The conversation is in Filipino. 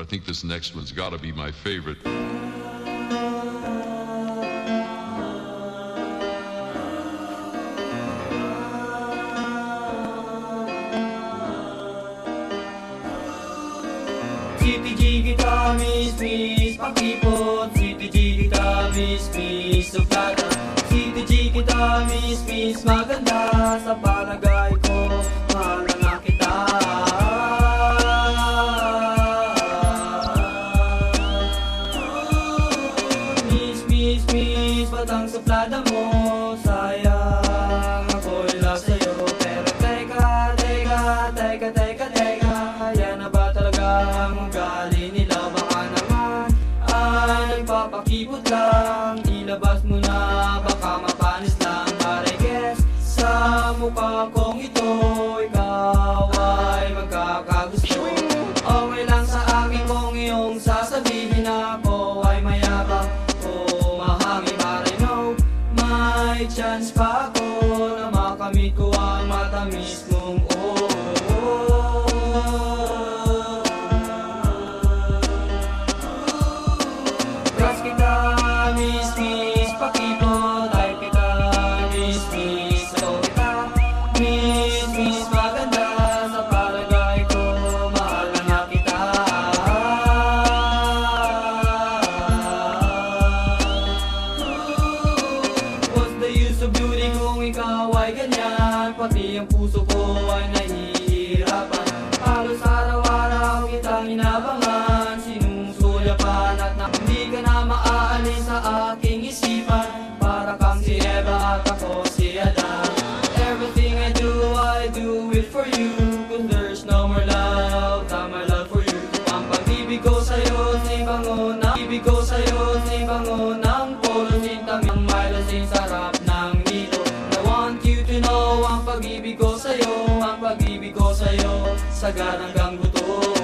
I think this next one's got to be my favorite. CTG kita miss, pakipot. CTG kita miss, suplada. CTG kita miss, maganda. Sa palagay ko, mahal na kita. Miss, batang suplada mo. Sayang, ako'y love sa'yo. Pero teka, yan na ba talaga ang ugali nila? Baka naman ay nagpapakipot lang. Ilabas mo na, baka mapanis lang. But I guess sa mukha kong ito, ikaw ay magkakagusto. Okay lang sa akin kung iyong sasabihin ako ay mayabang o mahangin. But I know may chance pa ako na makamit ko ang matamis mong crush kita, miss, pakipot. Type kita, miss, so kita, miss, maganda. Sa palagay ko, mahal na kita. What's the use of beauty kung ikaw ay ganyan? Pati ang puso ko ay nahihirapan. Halos araw-araw kitang inabangan, sinusulyapan at hindi ka na maaalis sa aking isipan. Para kang si Eva at ako si Adan. Everything I do it for you. Cause there's no more love than my love for you. Ang pag-ibig ko sa'yo, sibango na ibig ko sa'yo, sibango ng polo. Sintamang mayroon sarap ng nilo. I want you to know ang pag-ibig ko sa'yo, ang pag-ibig ko sa'yo, sagad hanggang buto.